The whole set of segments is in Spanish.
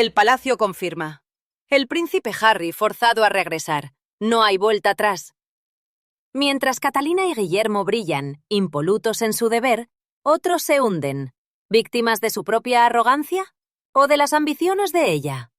El palacio confirma. El príncipe Harry forzado a regresar. No hay vuelta atrás. Mientras Catalina y Guillermo brillan, impolutos en su deber, otros se hunden, víctimas de su propia arrogancia o de las ambiciones de ella.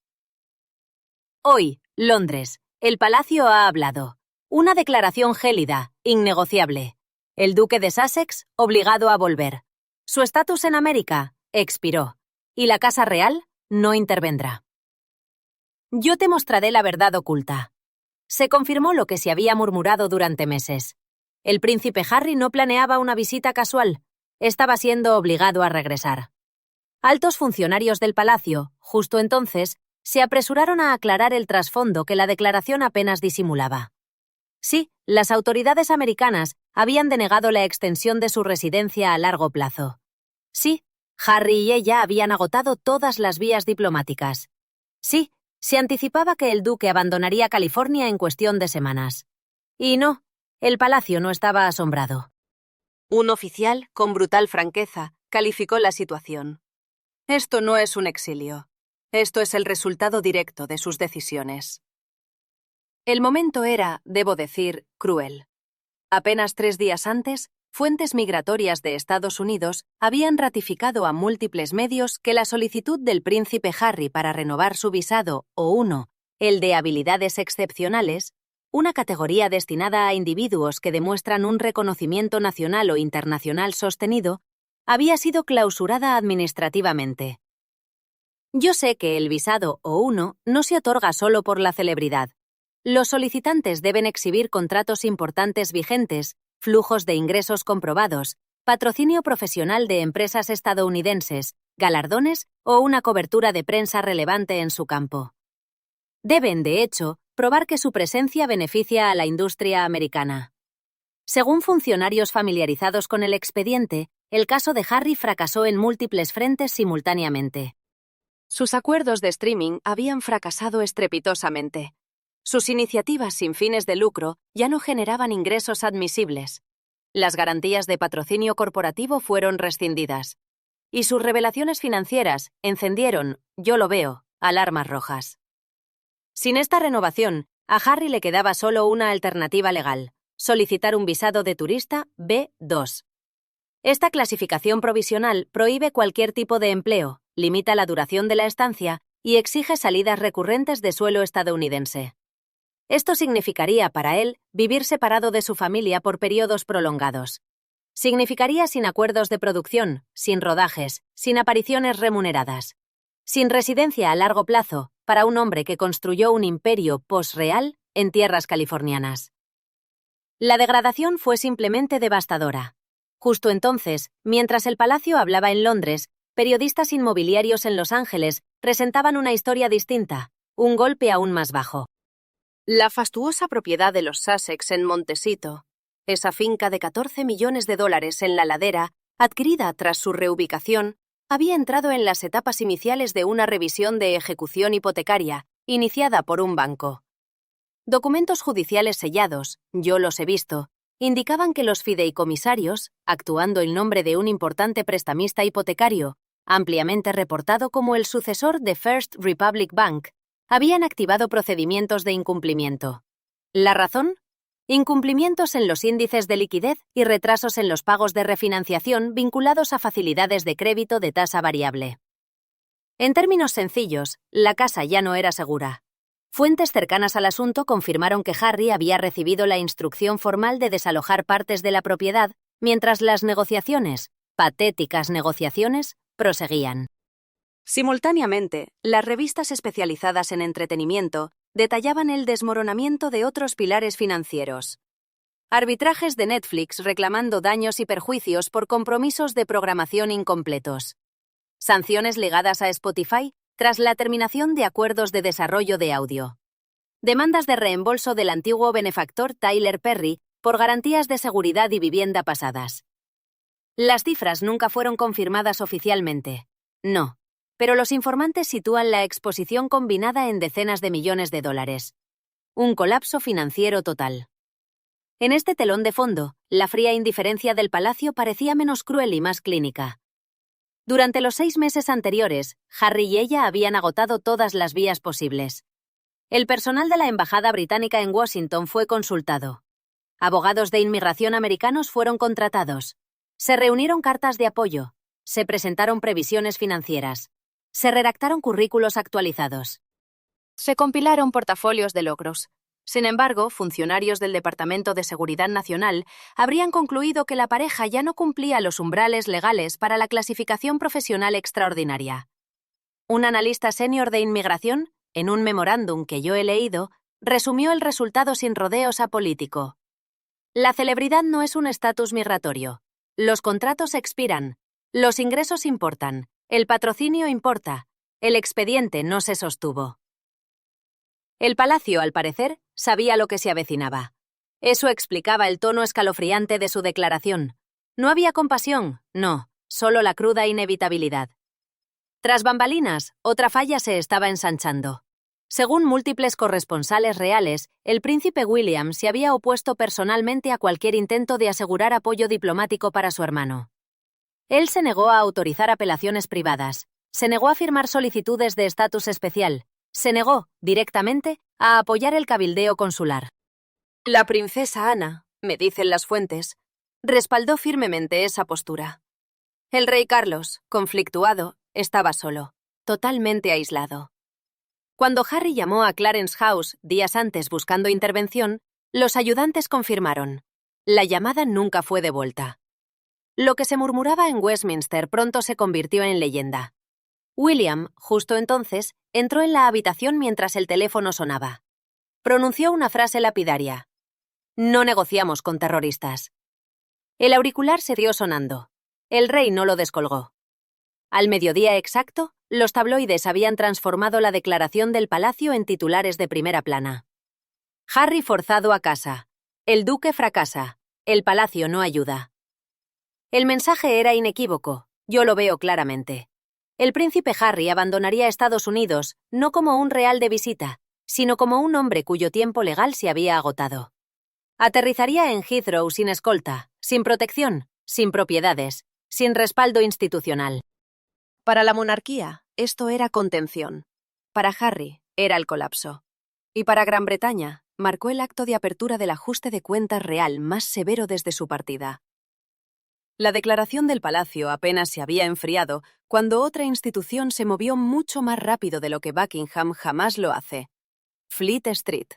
Hoy, Londres. El palacio ha hablado. Una declaración gélida, innegociable. El duque de Sussex, obligado a volver. Su estatus en América expiró. Y la Casa Real no intervendrá. Yo te mostraré la verdad oculta. Se confirmó lo que se había murmurado durante meses. El príncipe Harry no planeaba una visita casual. Estaba siendo obligado a regresar. Altos funcionarios del palacio, justo entonces, se apresuraron a aclarar el trasfondo que la declaración apenas disimulaba. Sí, las autoridades americanas habían denegado la extensión de su residencia a largo plazo. Sí, Harry y ella habían agotado todas las vías diplomáticas. Sí, se anticipaba que el duque abandonaría California en cuestión de semanas. Y no, el palacio no estaba asombrado. Un oficial, con brutal franqueza, calificó la situación. Esto no es un exilio. Esto es el resultado directo de sus decisiones. El momento era, debo decir, cruel. Apenas 3 días antes, fuentes migratorias de Estados Unidos habían ratificado a múltiples medios que la solicitud del príncipe Harry para renovar su visado O1, el de habilidades excepcionales, una categoría destinada a individuos que demuestran un reconocimiento nacional o internacional sostenido, había sido clausurada administrativamente. Yo sé que el visado O1 no se otorga solo por la celebridad. Los solicitantes deben exhibir contratos importantes vigentes, flujos de ingresos comprobados, patrocinio profesional de empresas estadounidenses, galardones o una cobertura de prensa relevante en su campo. Deben, de hecho, probar que su presencia beneficia a la industria americana. Según funcionarios familiarizados con el expediente, el caso de Harry fracasó en múltiples frentes simultáneamente. Sus acuerdos de streaming habían fracasado estrepitosamente. Sus iniciativas sin fines de lucro ya no generaban ingresos admisibles. Las garantías de patrocinio corporativo fueron rescindidas. Y sus revelaciones financieras encendieron, yo lo veo, alarmas rojas. Sin esta renovación, a Harry le quedaba solo una alternativa legal: solicitar un visado de turista B2. Esta clasificación provisional prohíbe cualquier tipo de empleo, limita la duración de la estancia y exige salidas recurrentes de suelo estadounidense. Esto significaría para él vivir separado de su familia por periodos prolongados. Significaría sin acuerdos de producción, sin rodajes, sin apariciones remuneradas. Sin residencia a largo plazo para un hombre que construyó un imperio post-real en tierras californianas. La degradación fue simplemente devastadora. Justo entonces, mientras el palacio hablaba en Londres, periodistas inmobiliarios en Los Ángeles presentaban una historia distinta, un golpe aún más bajo. La fastuosa propiedad de los Sussex en Montecito, esa finca de $14 millones en la ladera, adquirida tras su reubicación, había entrado en las etapas iniciales de una revisión de ejecución hipotecaria, iniciada por un banco. Documentos judiciales sellados, yo los he visto, indicaban que los fideicomisarios, actuando en nombre de un importante prestamista hipotecario, ampliamente reportado como el sucesor de First Republic Bank, habían activado procedimientos de incumplimiento. ¿La razón? Incumplimientos en los índices de liquidez y retrasos en los pagos de refinanciación vinculados a facilidades de crédito de tasa variable. En términos sencillos, la casa ya no era segura. Fuentes cercanas al asunto confirmaron que Harry había recibido la instrucción formal de desalojar partes de la propiedad mientras las negociaciones, patéticas negociaciones, proseguían. Simultáneamente, las revistas especializadas en entretenimiento detallaban el desmoronamiento de otros pilares financieros. Arbitrajes de Netflix reclamando daños y perjuicios por compromisos de programación incompletos. Sanciones ligadas a Spotify tras la terminación de acuerdos de desarrollo de audio. Demandas de reembolso del antiguo benefactor Tyler Perry por garantías de seguridad y vivienda pasadas. Las cifras nunca fueron confirmadas oficialmente. No. Pero los informantes sitúan la exposición combinada en decenas de millones de dólares. Un colapso financiero total. En este telón de fondo, la fría indiferencia del palacio parecía menos cruel y más clínica. Durante los 6 meses anteriores, Harry y ella habían agotado todas las vías posibles. El personal de la embajada británica en Washington fue consultado. Abogados de inmigración americanos fueron contratados. Se reunieron cartas de apoyo. Se presentaron previsiones financieras. Se redactaron currículos actualizados. Se compilaron portafolios de logros. Sin embargo, funcionarios del Departamento de Seguridad Nacional habrían concluido que la pareja ya no cumplía los umbrales legales para la clasificación profesional extraordinaria. Un analista senior de inmigración, en un memorándum que yo he leído, resumió el resultado sin rodeos a político. La celebridad no es un estatus migratorio. Los contratos expiran. Los ingresos importan. El patrocinio importa. El expediente no se sostuvo. El palacio, al parecer, sabía lo que se avecinaba. Eso explicaba el tono escalofriante de su declaración. No había compasión, no, solo la cruda inevitabilidad. Tras bambalinas, otra falla se estaba ensanchando. Según múltiples corresponsales reales, el príncipe William se había opuesto personalmente a cualquier intento de asegurar apoyo diplomático para su hermano. Él se negó a autorizar apelaciones privadas, se negó a firmar solicitudes de estatus especial, se negó, directamente, a apoyar el cabildeo consular. La princesa Ana, me dicen las fuentes, respaldó firmemente esa postura. El rey Carlos, conflictuado, estaba solo, totalmente aislado. Cuando Harry llamó a Clarence House días antes buscando intervención, los ayudantes confirmaron. La llamada nunca fue devuelta. Lo que se murmuraba en Westminster pronto se convirtió en leyenda. William, justo entonces, entró en la habitación mientras el teléfono sonaba. Pronunció una frase lapidaria. No negociamos con terroristas. El auricular siguió sonando. El rey no lo descolgó. Al mediodía exacto, los tabloides habían transformado la declaración del palacio en titulares de primera plana. Harry forzado a casa. El duque fracasa. El palacio no ayuda. El mensaje era inequívoco. Yo lo veo claramente. El príncipe Harry abandonaría Estados Unidos no como un real de visita, sino como un hombre cuyo tiempo legal se había agotado. Aterrizaría en Heathrow sin escolta, sin protección, sin propiedades, sin respaldo institucional. Para la monarquía, esto era contención. Para Harry, era el colapso. Y para Gran Bretaña, marcó el acto de apertura del ajuste de cuentas real más severo desde su partida. La declaración del palacio apenas se había enfriado cuando otra institución se movió mucho más rápido de lo que Buckingham jamás lo hace. Fleet Street.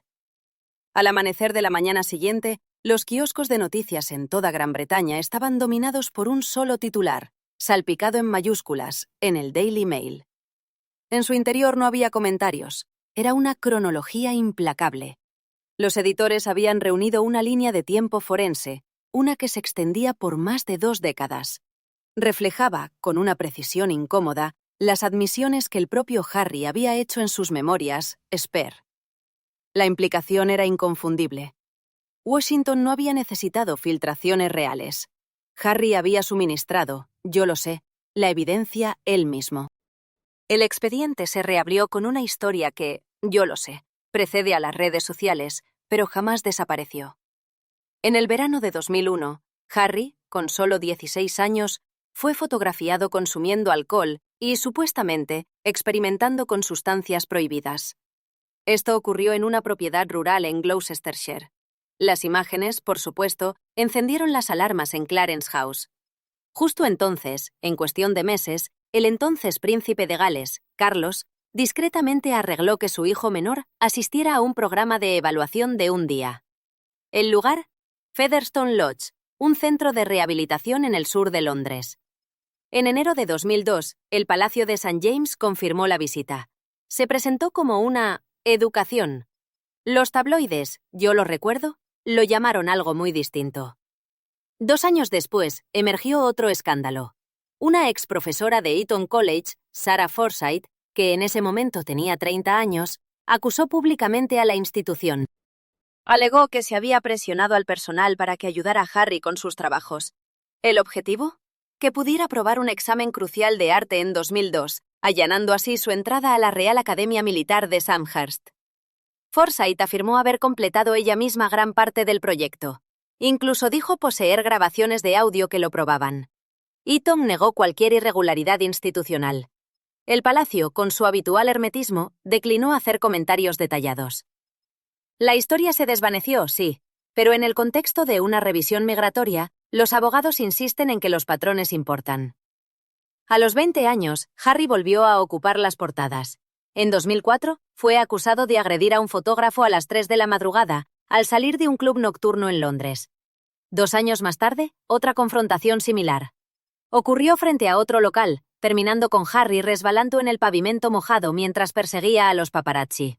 Al amanecer de la mañana siguiente, los kioscos de noticias en toda Gran Bretaña estaban dominados por un solo titular, salpicado en mayúsculas, en el Daily Mail. En su interior no había comentarios, era una cronología implacable. Los editores habían reunido una línea de tiempo forense, una que se extendía por más de 2 décadas. Reflejaba, con una precisión incómoda, las admisiones que el propio Harry había hecho en sus memorias, Spare. La implicación era inconfundible. Washington no había necesitado filtraciones reales. Harry había suministrado, yo lo sé, la evidencia él mismo. El expediente se reabrió con una historia que, yo lo sé, precede a las redes sociales, pero jamás desapareció. En el verano de 2001, Harry, con solo 16 años, fue fotografiado consumiendo alcohol y, supuestamente, experimentando con sustancias prohibidas. Esto ocurrió en una propiedad rural en Gloucestershire. Las imágenes, por supuesto, encendieron las alarmas en Clarence House. Justo entonces, en cuestión de meses, el entonces príncipe de Gales, Carlos, discretamente arregló que su hijo menor asistiera a un programa de evaluación de un día. El lugar, Featherstone Lodge, un centro de rehabilitación en el sur de Londres. En enero de 2002, el Palacio de St. James confirmó la visita. Se presentó como una educación. Los tabloides, yo lo recuerdo, lo llamaron algo muy distinto. 2 años después, emergió otro escándalo. Una ex profesora de Eton College, Sarah Forsyth, que en ese momento tenía 30 años, acusó públicamente a la institución. Alegó que se había presionado al personal para que ayudara a Harry con sus trabajos. ¿El objetivo? Que pudiera aprobar un examen crucial de arte en 2002, allanando así su entrada a la Real Academia Militar de Sandhurst. Forsyth afirmó haber completado ella misma gran parte del proyecto. Incluso dijo poseer grabaciones de audio que lo probaban. Eaton negó cualquier irregularidad institucional. El palacio, con su habitual hermetismo, declinó hacer comentarios detallados. La historia se desvaneció, sí, pero en el contexto de una revisión migratoria, los abogados insisten en que los patrones importan. A los 20 años, Harry volvió a ocupar las portadas. En 2004, fue acusado de agredir a un fotógrafo a las 3 de la madrugada, al salir de un club nocturno en Londres. 2 años más tarde, otra confrontación similar. Ocurrió frente a otro local, terminando con Harry resbalando en el pavimento mojado mientras perseguía a los paparazzi.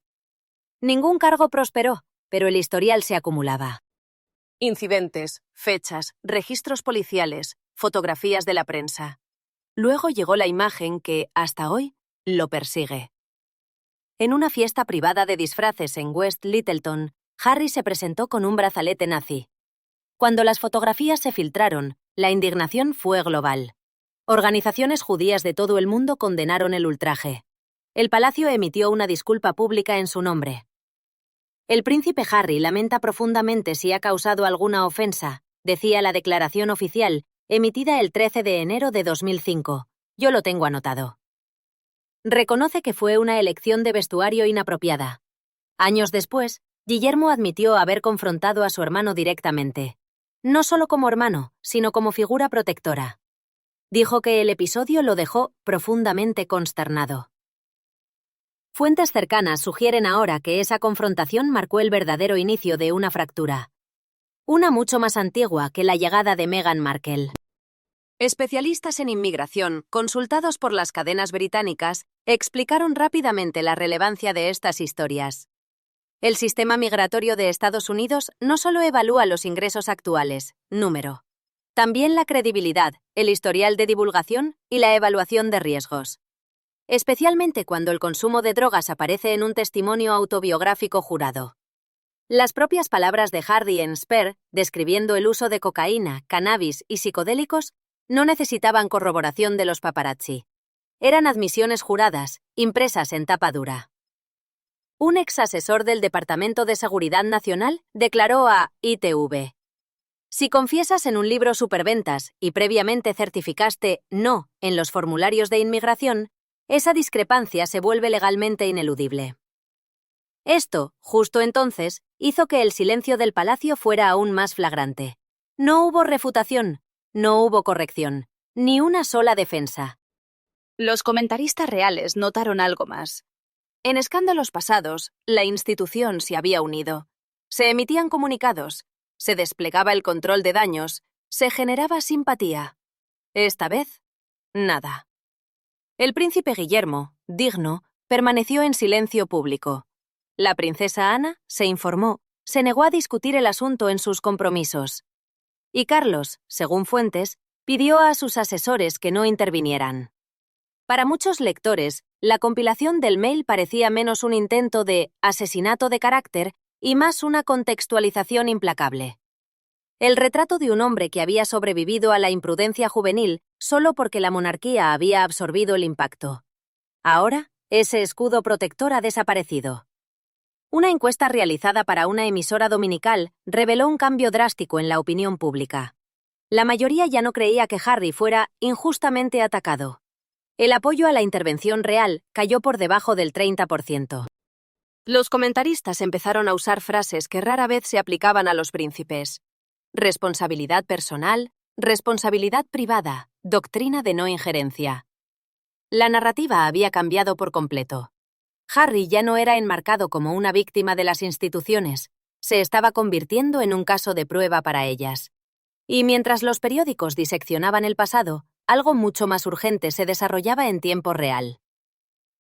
Ningún cargo prosperó, pero el historial se acumulaba. Incidentes, fechas, registros policiales, fotografías de la prensa. Luego llegó la imagen que, hasta hoy, lo persigue. En una fiesta privada de disfraces en West Littleton, Harry se presentó con un brazalete nazi. Cuando las fotografías se filtraron, la indignación fue global. Organizaciones judías de todo el mundo condenaron el ultraje. El palacio emitió una disculpa pública en su nombre. El príncipe Harry lamenta profundamente si ha causado alguna ofensa, decía la declaración oficial, emitida el 13 de enero de 2005. Yo lo tengo anotado. Reconoce que fue una elección de vestuario inapropiada. Años después, Guillermo admitió haber confrontado a su hermano directamente. No solo como hermano, sino como figura protectora. Dijo que el episodio lo dejó profundamente consternado. Fuentes cercanas sugieren ahora que esa confrontación marcó el verdadero inicio de una fractura. Una mucho más antigua que la llegada de Meghan Markle. Especialistas en inmigración, consultados por las cadenas británicas, explicaron rápidamente la relevancia de estas historias. El sistema migratorio de Estados Unidos no solo evalúa los ingresos actuales, número. También la credibilidad, el historial de divulgación y la evaluación de riesgos. Especialmente cuando el consumo de drogas aparece en un testimonio autobiográfico jurado. Las propias palabras de Harry en Spare, describiendo el uso de cocaína, cannabis y psicodélicos, no necesitaban corroboración de los paparazzi. Eran admisiones juradas, impresas en tapa dura. Un ex asesor del Departamento de Seguridad Nacional declaró a ITV: si confiesas en un libro superventas y previamente certificaste no en los formularios de inmigración, esa discrepancia se vuelve legalmente ineludible. Esto, justo entonces, hizo que el silencio del palacio fuera aún más flagrante. No hubo refutación, no hubo corrección, ni una sola defensa. Los comentaristas reales notaron algo más. En escándalos pasados, la institución se había unido. Se emitían comunicados, se desplegaba el control de daños, se generaba simpatía. Esta vez, nada. El príncipe Guillermo, digno, permaneció en silencio público. La princesa Ana se informó, se negó a discutir el asunto en sus compromisos. Y Carlos, según fuentes, pidió a sus asesores que no intervinieran. Para muchos lectores, la compilación del mail parecía menos un intento de asesinato de carácter y más una contextualización implacable. El retrato de un hombre que había sobrevivido a la imprudencia juvenil solo porque la monarquía había absorbido el impacto. Ahora, ese escudo protector ha desaparecido. Una encuesta realizada para una emisora dominical reveló un cambio drástico en la opinión pública. La mayoría ya no creía que Harry fuera injustamente atacado. El apoyo a la intervención real cayó por debajo del 30%. Los comentaristas empezaron a usar frases que rara vez se aplicaban a los príncipes. Responsabilidad personal, responsabilidad privada, doctrina de no injerencia. La narrativa había cambiado por completo. Harry ya no era enmarcado como una víctima de las instituciones, se estaba convirtiendo en un caso de prueba para ellas. Y mientras los periódicos diseccionaban el pasado, algo mucho más urgente se desarrollaba en tiempo real.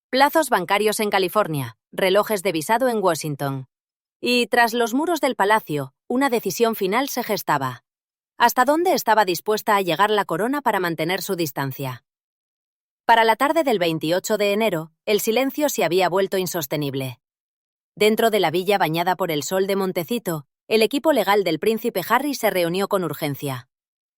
Plazos bancarios en California, relojes de visado en Washington. Y tras los muros del palacio, una decisión final se gestaba. ¿Hasta dónde estaba dispuesta a llegar la corona para mantener su distancia? Para la tarde del 28 de enero, el silencio se había vuelto insostenible. Dentro de la villa bañada por el sol de Montecito, el equipo legal del príncipe Harry se reunió con urgencia.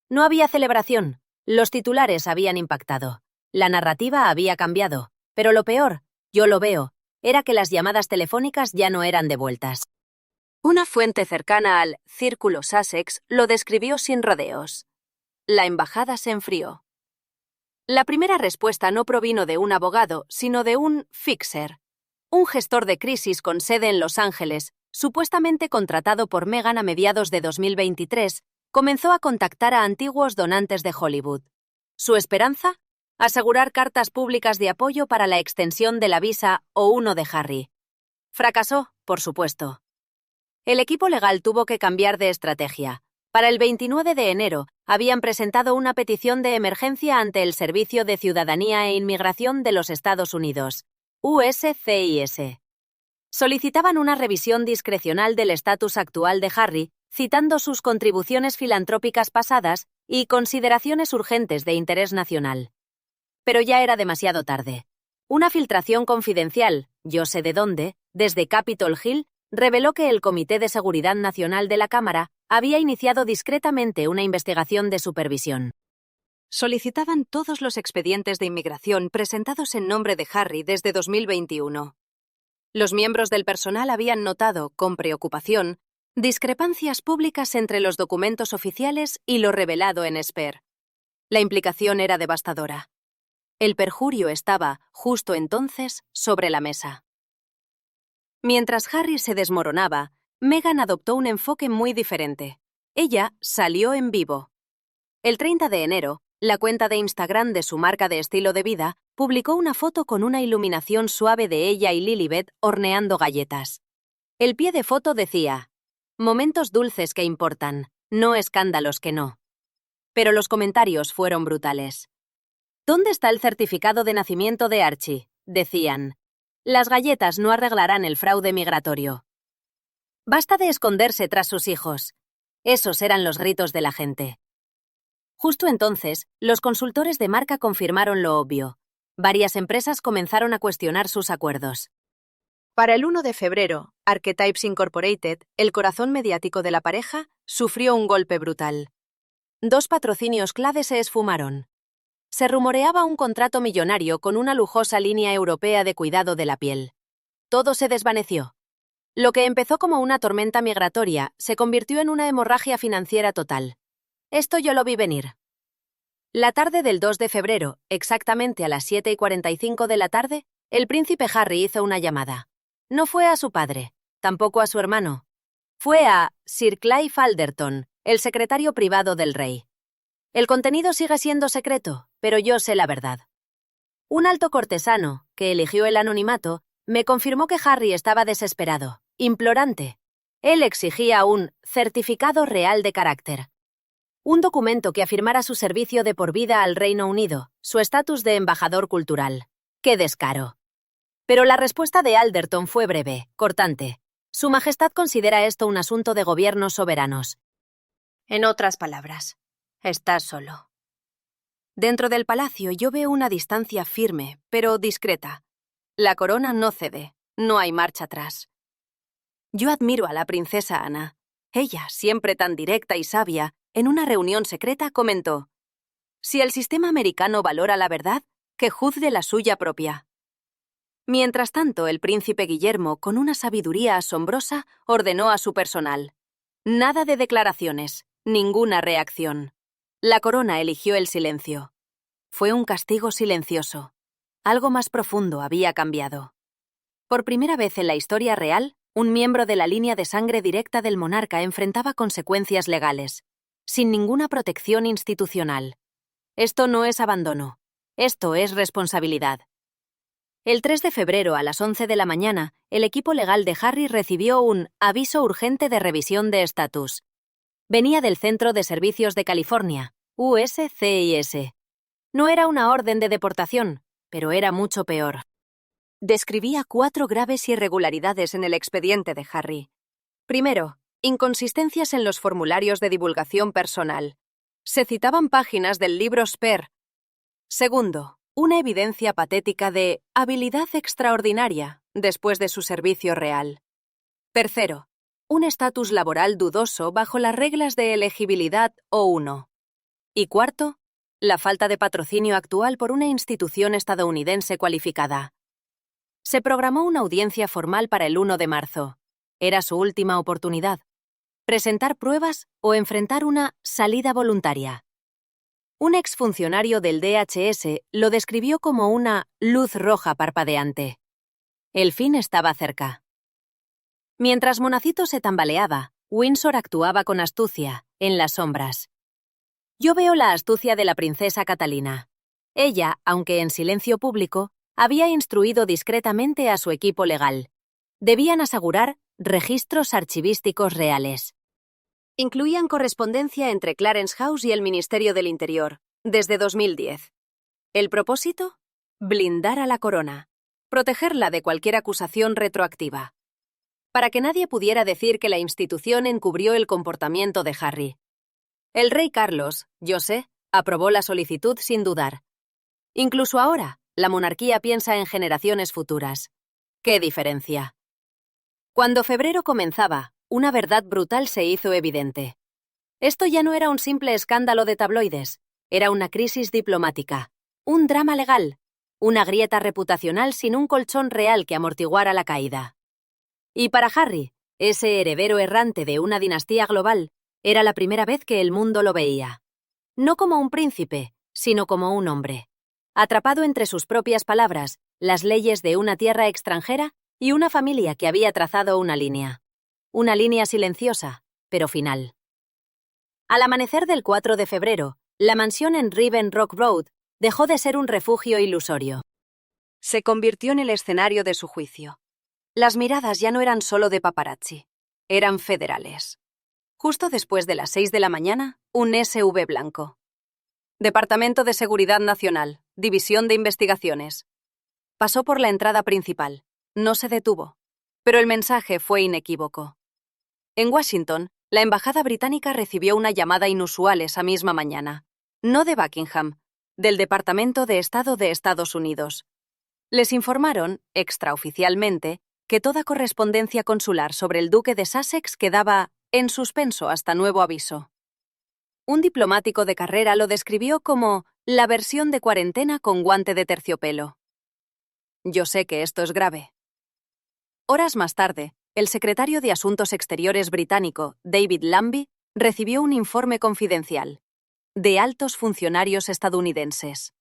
No había celebración, los titulares habían impactado, la narrativa había cambiado, pero lo peor, yo lo veo, era que las llamadas telefónicas ya no eran devueltas. Una fuente cercana al Círculo Sussex lo describió sin rodeos. La embajada se enfrió. La primera respuesta no provino de un abogado, sino de un fixer, un gestor de crisis con sede en Los Ángeles, supuestamente contratado por Meghan a mediados de 2023, comenzó a contactar a antiguos donantes de Hollywood. ¿Su esperanza? Asegurar cartas públicas de apoyo para la extensión de la visa O1 de Harry. Fracasó, por supuesto. El equipo legal tuvo que cambiar de estrategia. Para el 29 de enero, habían presentado una petición de emergencia ante el Servicio de Ciudadanía e Inmigración de los Estados Unidos, USCIS. Solicitaban una revisión discrecional del estatus actual de Harry, citando sus contribuciones filantrópicas pasadas y consideraciones urgentes de interés nacional. Pero ya era demasiado tarde. Una filtración confidencial, yo sé de dónde, desde Capitol Hill, reveló que el Comité de Seguridad Nacional de la Cámara había iniciado discretamente una investigación de supervisión. Solicitaban todos los expedientes de inmigración presentados en nombre de Harry desde 2021. Los miembros del personal habían notado, con preocupación, discrepancias públicas entre los documentos oficiales y lo revelado en Esper. La implicación era devastadora. El perjurio estaba, justo entonces, sobre la mesa. Mientras Harry se desmoronaba, Meghan adoptó un enfoque muy diferente. Ella salió en vivo. El 30 de enero, la cuenta de Instagram de su marca de estilo de vida publicó una foto con una iluminación suave de ella y Lilibet horneando galletas. El pie de foto decía: «Momentos dulces que importan, no escándalos que no». Pero los comentarios fueron brutales. «¿Dónde está el certificado de nacimiento de Archie?», decían. «Las galletas no arreglarán el fraude migratorio». «Basta de esconderse tras sus hijos». Esos eran los gritos de la gente. Justo entonces, los consultores de marca confirmaron lo obvio. Varias empresas comenzaron a cuestionar sus acuerdos. Para el 1 de febrero, Archetypes Incorporated, el corazón mediático de la pareja, sufrió un golpe brutal. 2 patrocinios clave se esfumaron. Se rumoreaba un contrato millonario con una lujosa línea europea de cuidado de la piel. Todo se desvaneció. Lo que empezó como una tormenta migratoria se convirtió en una hemorragia financiera total. Esto yo lo vi venir. La tarde del 2 de febrero, exactamente a las 7:45 de la tarde, el príncipe Harry hizo una llamada. No fue a su padre, tampoco a su hermano. Fue a Sir Clive Alderton, el secretario privado del rey. El contenido sigue siendo secreto, pero yo sé la verdad. Un alto cortesano, que eligió el anonimato, me confirmó que Harry estaba desesperado, implorante. Él exigía un certificado real de carácter. Un documento que afirmara su servicio de por vida al Reino Unido, su estatus de embajador cultural. ¡Qué descaro! Pero la respuesta de Alderton fue breve, cortante. Su Majestad considera esto un asunto de gobiernos soberanos. En otras palabras, estás solo. Dentro del palacio yo veo una distancia firme, pero discreta. La corona no cede, no hay marcha atrás. Yo admiro a la princesa Ana. Ella, siempre tan directa y sabia, en una reunión secreta comentó: «Si el sistema americano valora la verdad, que juzgue la suya propia». Mientras tanto, el príncipe Guillermo, con una sabiduría asombrosa, ordenó a su personal: «Nada de declaraciones, ninguna reacción». La corona eligió el silencio. Fue un castigo silencioso. Algo más profundo había cambiado. Por primera vez en la historia real, un miembro de la línea de sangre directa del monarca enfrentaba consecuencias legales, sin ninguna protección institucional. Esto no es abandono. Esto es responsabilidad. El 3 de febrero a las 11 de la mañana, el equipo legal de Harry recibió un aviso urgente de revisión de estatus. Venía del Centro de Servicios de California, USCIS. No era una orden de deportación, pero era mucho peor. Describía 4 graves irregularidades en el expediente de Harry. Primero, inconsistencias en los formularios de divulgación personal. Se citaban páginas del libro Sper. Segundo, una evidencia patética de habilidad extraordinaria después de su servicio real. Tercero, un estatus laboral dudoso bajo las reglas de elegibilidad O1. Y cuarto, la falta de patrocinio actual por una institución estadounidense cualificada. Se programó una audiencia formal para el 1 de marzo. Era su última oportunidad. Presentar pruebas o enfrentar una salida voluntaria. Un exfuncionario del DHS lo describió como una luz roja parpadeante. El fin estaba cerca. Mientras Monacito se tambaleaba, Windsor actuaba con astucia, en las sombras. Yo veo la astucia de la princesa Catalina. Ella, aunque en silencio público, había instruido discretamente a su equipo legal. Debían asegurar registros archivísticos reales. Incluían correspondencia entre Clarence House y el Ministerio del Interior, desde 2010. ¿El propósito? Blindar a la corona, protegerla de cualquier acusación retroactiva. Para que nadie pudiera decir que la institución encubrió el comportamiento de Harry. El rey Carlos, yo sé, aprobó la solicitud sin dudar. Incluso ahora, la monarquía piensa en generaciones futuras. ¿Qué diferencia? Cuando febrero comenzaba, una verdad brutal se hizo evidente. Esto ya no era un simple escándalo de tabloides, era una crisis diplomática, un drama legal, una grieta reputacional sin un colchón real que amortiguara la caída. Y para Harry, ese heredero errante de una dinastía global, era la primera vez que el mundo lo veía. No como un príncipe, sino como un hombre. Atrapado entre sus propias palabras, las leyes de una tierra extranjera y una familia que había trazado una línea. Una línea silenciosa, pero final. Al amanecer del 4 de febrero, la mansión en Riven Rock Road dejó de ser un refugio ilusorio. Se convirtió en el escenario de su juicio. Las miradas ya no eran solo de paparazzi, eran federales. Justo después de las 6 de la mañana, un SUV blanco. Departamento de Seguridad Nacional, División de Investigaciones. Pasó por la entrada principal. No se detuvo. Pero el mensaje fue inequívoco. En Washington, la embajada británica recibió una llamada inusual esa misma mañana. No de Buckingham, del Departamento de Estado de Estados Unidos. Les informaron, extraoficialmente, que toda correspondencia consular sobre el duque de Sussex quedaba en suspenso hasta nuevo aviso. Un diplomático de carrera lo describió como la versión de cuarentena con guante de terciopelo. Yo sé que esto es grave. Horas más tarde, el secretario de Asuntos Exteriores británico, David Lambie, recibió un informe confidencial de altos funcionarios estadounidenses.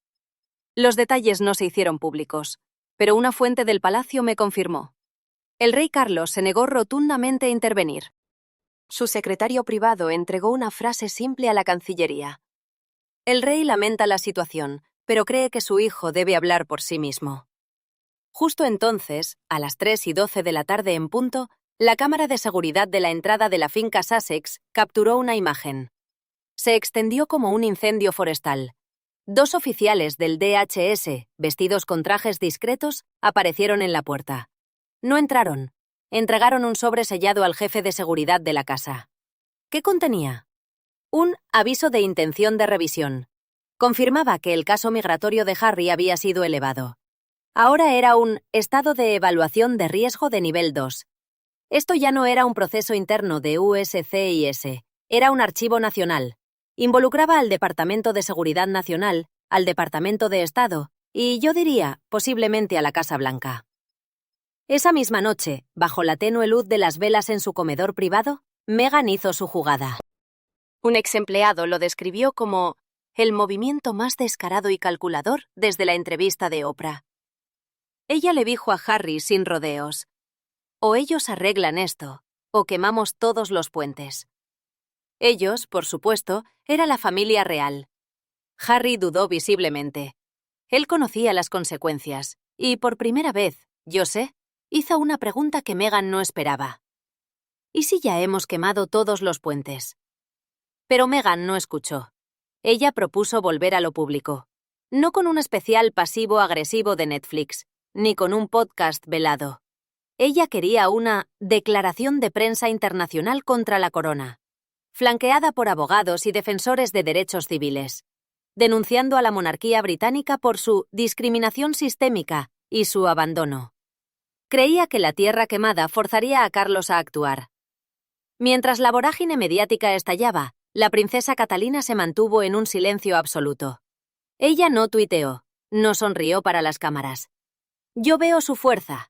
Los detalles no se hicieron públicos, pero una fuente del palacio me confirmó. El rey Carlos se negó rotundamente a intervenir. Su secretario privado entregó una frase simple a la Cancillería. El rey lamenta la situación, pero cree que su hijo debe hablar por sí mismo. Justo entonces, a las 3:12 de la tarde en punto, la cámara de seguridad de la entrada de la finca Sussex capturó una imagen. Se extendió como un incendio forestal. 2 oficiales del DHS, vestidos con trajes discretos, aparecieron en la puerta. No entraron. Entregaron un sobre sellado al jefe de seguridad de la casa. ¿Qué contenía? Un aviso de intención de revisión. Confirmaba que el caso migratorio de Harry había sido elevado. Ahora era un estado de evaluación de riesgo de nivel 2. Esto ya no era un proceso interno de USCIS, era un archivo nacional. Involucraba al Departamento de Seguridad Nacional, al Departamento de Estado y, yo diría, posiblemente a la Casa Blanca. Esa misma noche, bajo la tenue luz de las velas en su comedor privado, Meghan hizo su jugada. Un exempleado lo describió como el movimiento más descarado y calculador desde la entrevista de Oprah. Ella le dijo a Harry sin rodeos: o ellos arreglan esto, o quemamos todos los puentes. Ellos, por supuesto, era la familia real. Harry dudó visiblemente. Él conocía las consecuencias, y por primera vez, yo sé, hizo una pregunta que Meghan no esperaba. ¿Y si ya hemos quemado todos los puentes? Pero Meghan no escuchó. Ella propuso volver a lo público. No con un especial pasivo-agresivo de Netflix, ni con un podcast velado. Ella quería una declaración de prensa internacional contra la corona, flanqueada por abogados y defensores de derechos civiles, denunciando a la monarquía británica por su discriminación sistémica y su abandono. Creía que la tierra quemada forzaría a Carlos a actuar. Mientras la vorágine mediática estallaba, la princesa Catalina se mantuvo en un silencio absoluto. Ella no tuiteó, no sonrió para las cámaras. Yo veo su fuerza.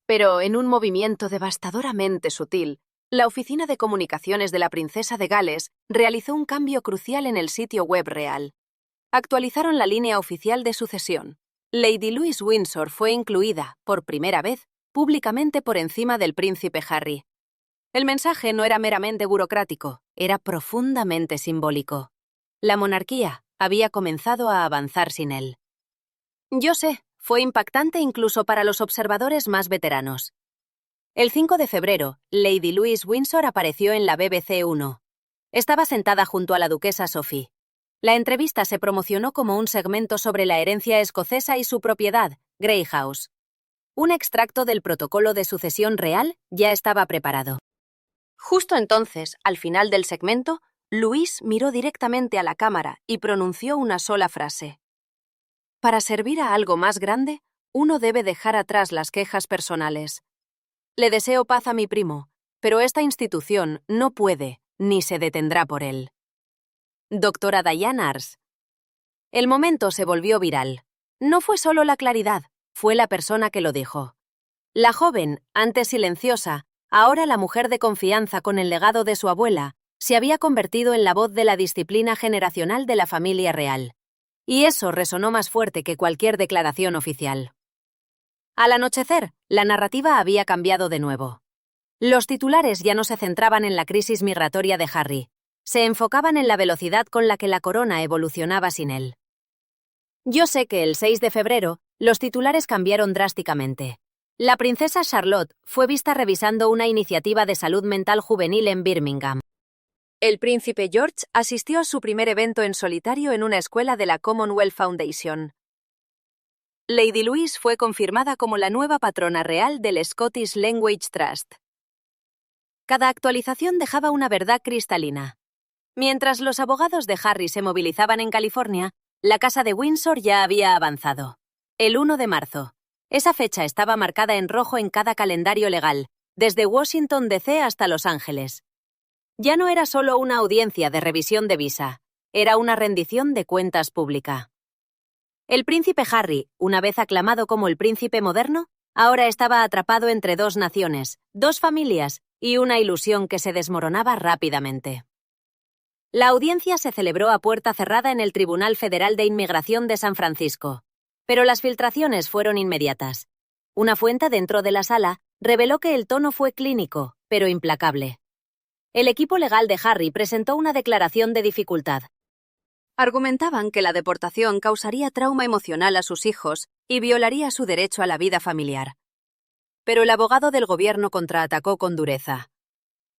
Pero en un movimiento devastadoramente sutil, La Oficina de Comunicaciones de la Princesa de Gales realizó un cambio crucial en el sitio web real. Actualizaron la línea oficial de sucesión. Lady Louise Windsor fue incluida, por primera vez, públicamente por encima del príncipe Harry. El mensaje no era meramente burocrático, era profundamente simbólico. La monarquía había comenzado a avanzar sin él. Yo sé, fue impactante incluso para los observadores más veteranos. El 5 de febrero, Lady Louise Windsor apareció en la BBC 1. Estaba sentada junto a la duquesa Sophie. La entrevista se promocionó como un segmento sobre la herencia escocesa y su propiedad, Grey House. Un extracto del protocolo de sucesión real ya estaba preparado. Justo entonces, al final del segmento, Louise miró directamente a la cámara y pronunció una sola frase. Para servir a algo más grande, uno debe dejar atrás las quejas personales. Le deseo paz a mi primo, pero esta institución no puede ni se detendrá por él. Doctora Diane Ars. El momento se volvió viral. No fue solo la claridad, fue la persona que lo dijo. La joven, antes silenciosa, ahora la mujer de confianza con el legado de su abuela, se había convertido en la voz de la disciplina generacional de la familia real. Y eso resonó más fuerte que cualquier declaración oficial. Al anochecer, la narrativa había cambiado de nuevo. Los titulares ya no se centraban en la crisis migratoria de Harry, se enfocaban en la velocidad con la que la corona evolucionaba sin él. Yo sé que el 6 de febrero, los titulares cambiaron drásticamente. La princesa Charlotte fue vista revisando una iniciativa de salud mental juvenil en Birmingham. El príncipe George asistió a su primer evento en solitario en una escuela de la Commonwealth Foundation. Lady Louise fue confirmada como la nueva patrona real del Scottish Language Trust. Cada actualización dejaba una verdad cristalina. Mientras los abogados de Harry se movilizaban en California, la Casa de Windsor ya había avanzado. El 1 de marzo. Esa fecha estaba marcada en rojo en cada calendario legal, desde Washington D.C. hasta Los Ángeles. Ya no era solo una audiencia de revisión de visa, era una rendición de cuentas pública. El príncipe Harry, una vez aclamado como el príncipe moderno, ahora estaba atrapado entre dos naciones, dos familias y una ilusión que se desmoronaba rápidamente. La audiencia se celebró a puerta cerrada en el Tribunal Federal de Inmigración de San Francisco, pero las filtraciones fueron inmediatas. Una fuente dentro de la sala reveló que el tono fue clínico, pero implacable. El equipo legal de Harry presentó una declaración de dificultad. Argumentaban que la deportación causaría trauma emocional a sus hijos y violaría su derecho a la vida familiar. Pero el abogado del gobierno contraatacó con dureza.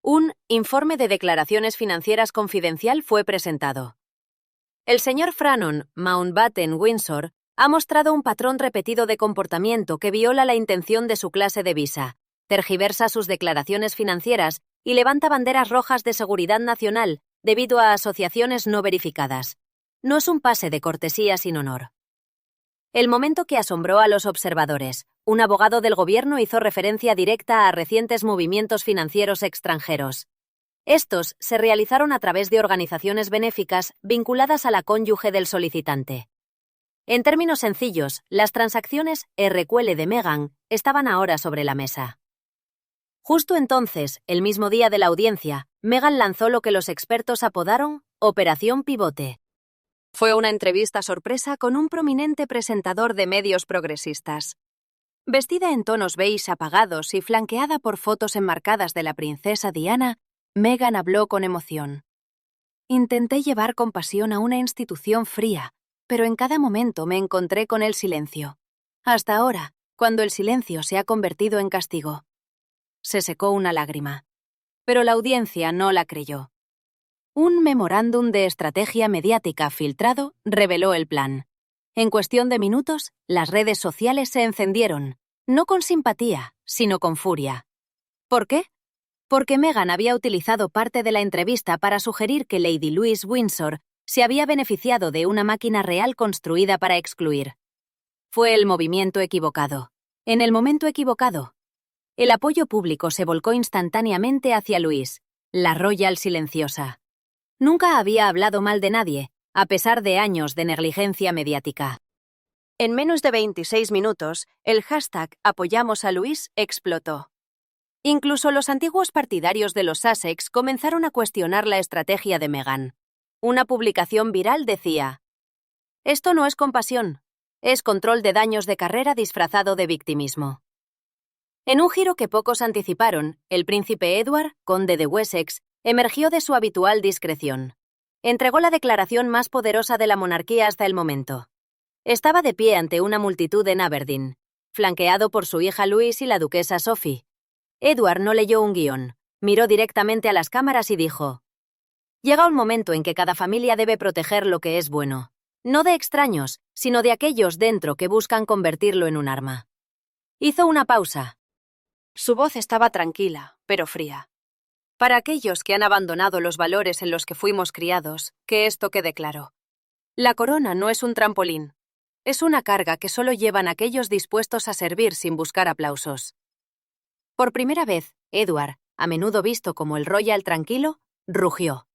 Un informe de declaraciones financieras confidencial fue presentado. El señor Franon Mountbatten Windsor ha mostrado un patrón repetido de comportamiento que viola la intención de su clase de visa, tergiversa sus declaraciones financieras y levanta banderas rojas de seguridad nacional debido a asociaciones no verificadas. No es un pase de cortesía sin honor. El momento que asombró a los observadores, un abogado del gobierno hizo referencia directa a recientes movimientos financieros extranjeros. Estos se realizaron a través de organizaciones benéficas vinculadas a la cónyuge del solicitante. En términos sencillos, las transacciones RQL de Meghan estaban ahora sobre la mesa. Justo entonces, el mismo día de la audiencia, Meghan lanzó lo que los expertos apodaron Operación Pivote. Fue una entrevista sorpresa con un prominente presentador de medios progresistas. Vestida en tonos beige apagados y flanqueada por fotos enmarcadas de la princesa Diana, Meghan habló con emoción. Intenté llevar compasión a una institución fría, pero en cada momento me encontré con el silencio. Hasta ahora, cuando el silencio se ha convertido en castigo. Se secó una lágrima. Pero la audiencia no la creyó. Un memorándum de estrategia mediática filtrado reveló el plan. En cuestión de minutos, las redes sociales se encendieron, no con simpatía, sino con furia. ¿Por qué? Porque Meghan había utilizado parte de la entrevista para sugerir que Lady Louise Windsor se había beneficiado de una máquina real construida para excluir. Fue el movimiento equivocado. En el momento equivocado. El apoyo público se volcó instantáneamente hacia Louise, la royal silenciosa. Nunca había hablado mal de nadie, a pesar de años de negligencia mediática. En menos de 26 minutos, el hashtag Apoyamos a Louise explotó. Incluso los antiguos partidarios de los Sussex comenzaron a cuestionar la estrategia de Meghan. Una publicación viral decía: «Esto no es compasión, es control de daños de carrera disfrazado de victimismo». En un giro que pocos anticiparon, el príncipe Edward, conde de Wessex, emergió de su habitual discreción. Entregó la declaración más poderosa de la monarquía hasta el momento. Estaba de pie ante una multitud en Aberdeen, flanqueado por su hija Louise y la duquesa Sophie. Edward no leyó un guión, miró directamente a las cámaras y dijo: «Llega un momento en que cada familia debe proteger lo que es bueno, no de extraños, sino de aquellos dentro que buscan convertirlo en un arma». Hizo una pausa. Su voz estaba tranquila, pero fría. Para aquellos que han abandonado los valores en los que fuimos criados, que esto quede claro. La corona no es un trampolín. Es una carga que solo llevan aquellos dispuestos a servir sin buscar aplausos. Por primera vez, Edward, a menudo visto como el royal tranquilo, rugió.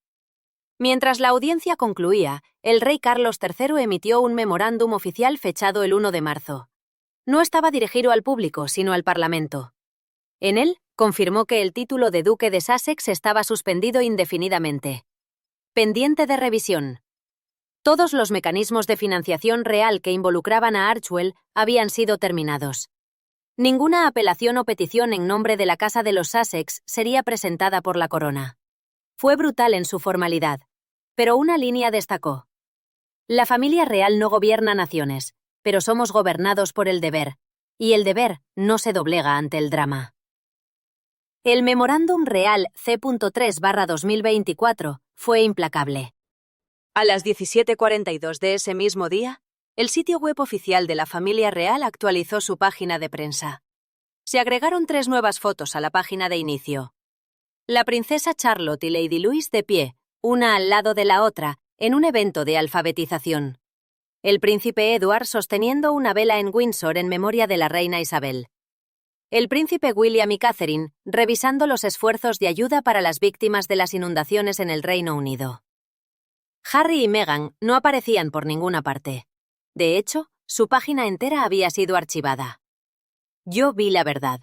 Mientras la audiencia concluía, el rey Carlos III emitió un memorándum oficial fechado el 1 de marzo. No estaba dirigido al público, sino al Parlamento. En él, confirmó que el título de duque de Sussex estaba suspendido indefinidamente. Pendiente de revisión. Todos los mecanismos de financiación real que involucraban a Archewell habían sido terminados. Ninguna apelación o petición en nombre de la Casa de los Sussex sería presentada por la corona. Fue brutal en su formalidad, pero una línea destacó. La familia real no gobierna naciones, pero somos gobernados por el deber, y el deber no se doblega ante el drama. El Memorándum Real C.3/2024 fue implacable. A las 17:42 de ese mismo día, el sitio web oficial de la familia real actualizó su página de prensa. Se agregaron 3 nuevas fotos a la página de inicio. La princesa Charlotte y Lady Louise de pie, una al lado de la otra, en un evento de alfabetización. El príncipe Edward sosteniendo una vela en Windsor en memoria de la reina Isabel. El príncipe William y Catherine revisando los esfuerzos de ayuda para las víctimas de las inundaciones en el Reino Unido. Harry y Meghan no aparecían por ninguna parte. De hecho, su página entera había sido archivada. Yo vi la verdad.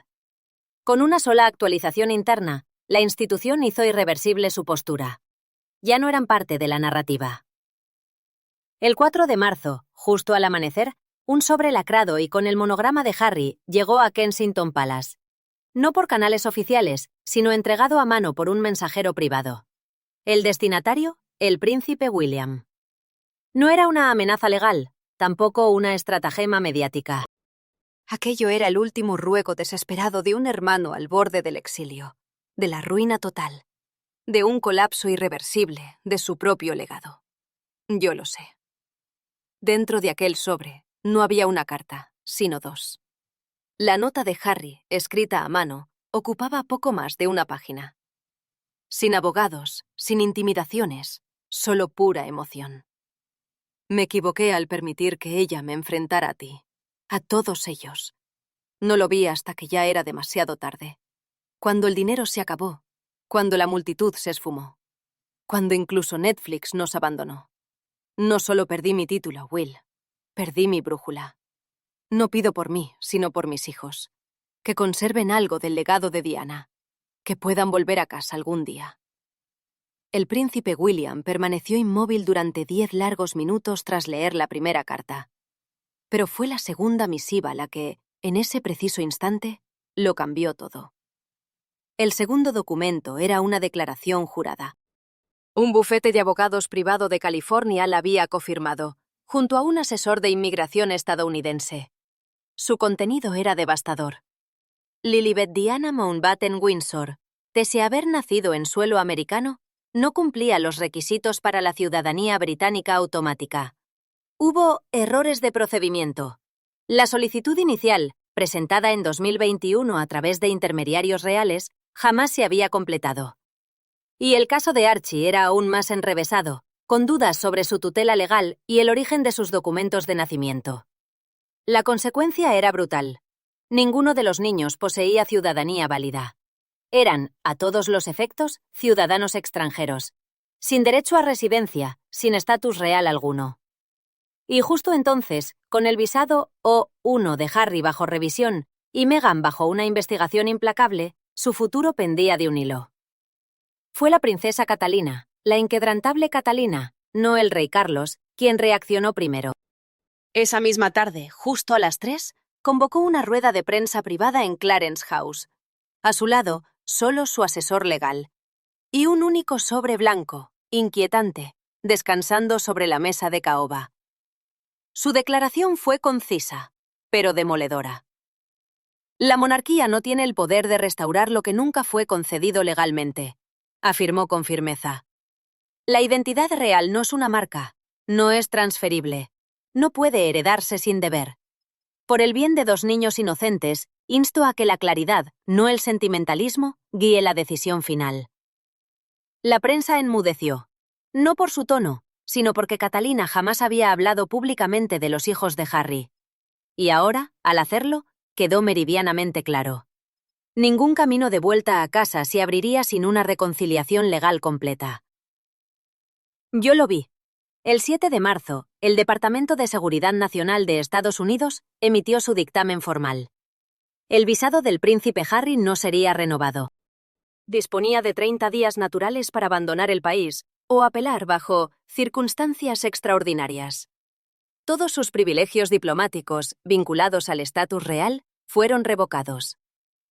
Con una sola actualización interna, la institución hizo irreversible su postura. Ya no eran parte de la narrativa. El 4 de marzo, justo al amanecer, un sobre lacrado y con el monograma de Harry llegó a Kensington Palace. No por canales oficiales, sino entregado a mano por un mensajero privado. El destinatario, el príncipe William. No era una amenaza legal, tampoco una estratagema mediática. Aquello era el último ruego desesperado de un hermano al borde del exilio, de la ruina total, de un colapso irreversible de su propio legado. Yo lo sé. Dentro de aquel sobre no había una carta, sino 2. La nota de Harry, escrita a mano, ocupaba poco más de una página. Sin abogados, sin intimidaciones, solo pura emoción. Me equivoqué al permitir que ella me enfrentara a ti, a todos ellos. No lo vi hasta que ya era demasiado tarde. Cuando el dinero se acabó, cuando la multitud se esfumó, cuando incluso Netflix nos abandonó. No solo perdí mi título, Will, perdí mi brújula. No pido por mí, sino por mis hijos. Que conserven algo del legado de Diana, que puedan volver a casa algún día. El príncipe William permaneció inmóvil durante 10 largos minutos tras leer la primera carta. Pero fue la segunda misiva la que, en ese preciso instante, lo cambió todo. El segundo documento era una declaración jurada. Un bufete de abogados privado de California la había cofirmado, junto a un asesor de inmigración estadounidense. Su contenido era devastador. Lilibet Diana Mountbatten Windsor, pese a haber nacido en suelo americano, no cumplía los requisitos para la ciudadanía británica automática. Hubo errores de procedimiento. La solicitud inicial, presentada en 2021 a través de intermediarios reales, jamás se había completado. Y el caso de Archie era aún más enrevesado, con dudas sobre su tutela legal y el origen de sus documentos de nacimiento. La consecuencia era brutal. Ninguno de los niños poseía ciudadanía válida. Eran, a todos los efectos, ciudadanos extranjeros, sin derecho a residencia, sin estatus real alguno. Y justo entonces, con el visado O1 de Harry bajo revisión y Meghan bajo una investigación implacable, Su futuro pendía de un hilo. Fue la princesa Catalina, la inquebrantable Catalina, no el rey Carlos, quien reaccionó primero. Esa misma tarde, justo a las 3, convocó una rueda de prensa privada en Clarence House. A su lado, solo su asesor legal. Y un único sobre blanco, inquietante, descansando sobre la mesa de caoba. Su declaración fue concisa, pero demoledora. La monarquía no tiene el poder de restaurar lo que nunca fue concedido legalmente, afirmó con firmeza. La identidad real no es una marca, no es transferible, no puede heredarse sin deber. Por el bien de 2 niños inocentes, insto a que la claridad, no el sentimentalismo, guíe la decisión final. La prensa enmudeció, no por su tono, sino porque Catalina jamás había hablado públicamente de los hijos de Harry. Y ahora, al hacerlo, quedó meridianamente claro. Ningún camino de vuelta a casa se abriría sin una reconciliación legal completa. Yo lo vi. El 7 de marzo, el Departamento de Seguridad Nacional de Estados Unidos emitió su dictamen formal. El visado del príncipe Harry no sería renovado. Disponía de 30 días naturales para abandonar el país o apelar bajo circunstancias extraordinarias. Todos sus privilegios diplomáticos, vinculados al estatus real, fueron revocados.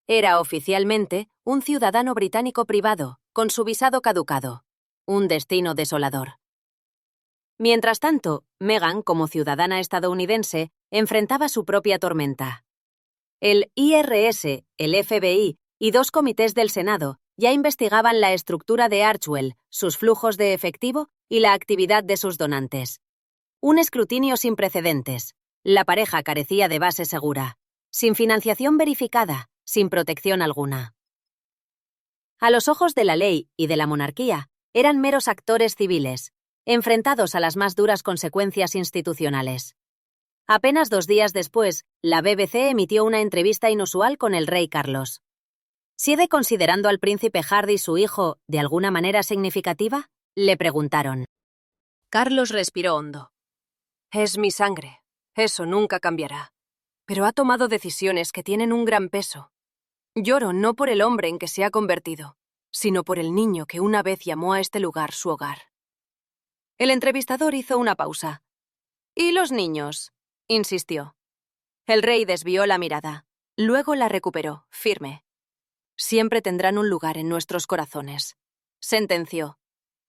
Era oficialmente un ciudadano británico privado, con su visado caducado. Un destino desolador. Mientras tanto, Meghan, como ciudadana estadounidense, enfrentaba su propia tormenta. El IRS, el FBI y 2 comités del Senado ya investigaban la estructura de Archewell, sus flujos de efectivo y la actividad de sus donantes. Un escrutinio sin precedentes. La pareja carecía de base segura, sin financiación verificada, sin protección alguna. A los ojos de la ley y de la monarquía, eran meros actores civiles, enfrentados a las más duras consecuencias institucionales. Apenas 2 días después, la BBC emitió una entrevista inusual con el rey Carlos. ¿Sigue considerando al príncipe Harry su hijo de alguna manera significativa?, le preguntaron. Carlos respiró hondo. Es mi sangre. Eso nunca cambiará. Pero ha tomado decisiones que tienen un gran peso. Lloro no por el hombre en que se ha convertido, sino por el niño que una vez llamó a este lugar su hogar. El entrevistador hizo una pausa. ¿Y los niños?, insistió. El rey desvió la mirada. Luego la recuperó, firme. Siempre tendrán un lugar en nuestros corazones, sentenció.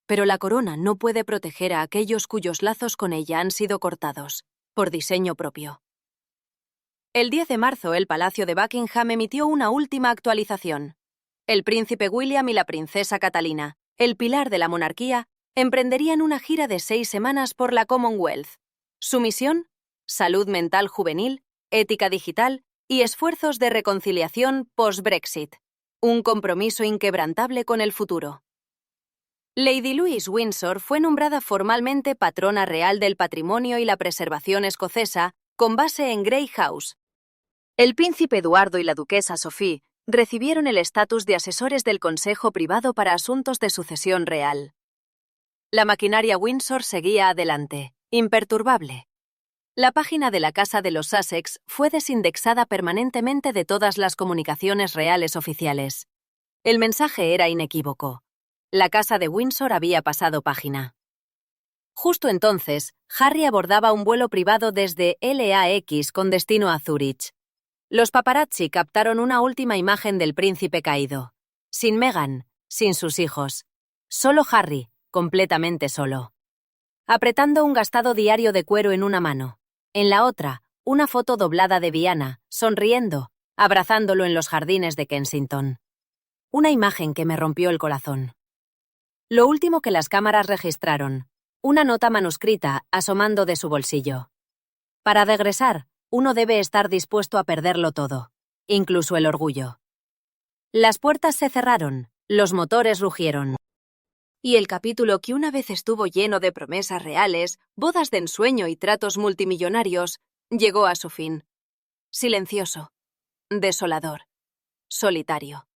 Pero la corona no puede proteger a aquellos cuyos lazos con ella han sido cortados, por diseño propio. El 10 de marzo, el Palacio de Buckingham emitió una última actualización. El príncipe William y la princesa Catalina, el pilar de la monarquía, emprenderían una gira de 6 semanas por la Commonwealth. Su misión: salud mental juvenil, ética digital y esfuerzos de reconciliación post-Brexit. Un compromiso inquebrantable con el futuro. Lady Louise Windsor fue nombrada formalmente patrona real del patrimonio y la preservación escocesa, con base en Grey House. El príncipe Eduardo y la duquesa Sophie recibieron el estatus de asesores del Consejo Privado para Asuntos de Sucesión Real. La maquinaria Windsor seguía adelante, imperturbable. La página de la Casa de los Sussex fue desindexada permanentemente de todas las comunicaciones reales oficiales. El mensaje era inequívoco. La Casa de Windsor había pasado página. Justo entonces, Harry abordaba un vuelo privado desde LAX con destino a Zúrich. Los paparazzi captaron una última imagen del príncipe caído. Sin Meghan, sin sus hijos. Solo Harry, completamente solo. Apretando un gastado diario de cuero en una mano. En la otra, una foto doblada de Diana, sonriendo, abrazándolo en los jardines de Kensington. Una imagen que me rompió el corazón. Lo último que las cámaras registraron, una nota manuscrita asomando de su bolsillo. Para regresar, uno debe estar dispuesto a perderlo todo, incluso el orgullo. Las puertas se cerraron, los motores rugieron. Y el capítulo que una vez estuvo lleno de promesas reales, bodas de ensueño y tratos multimillonarios, llegó a su fin. Silencioso, desolador, solitario.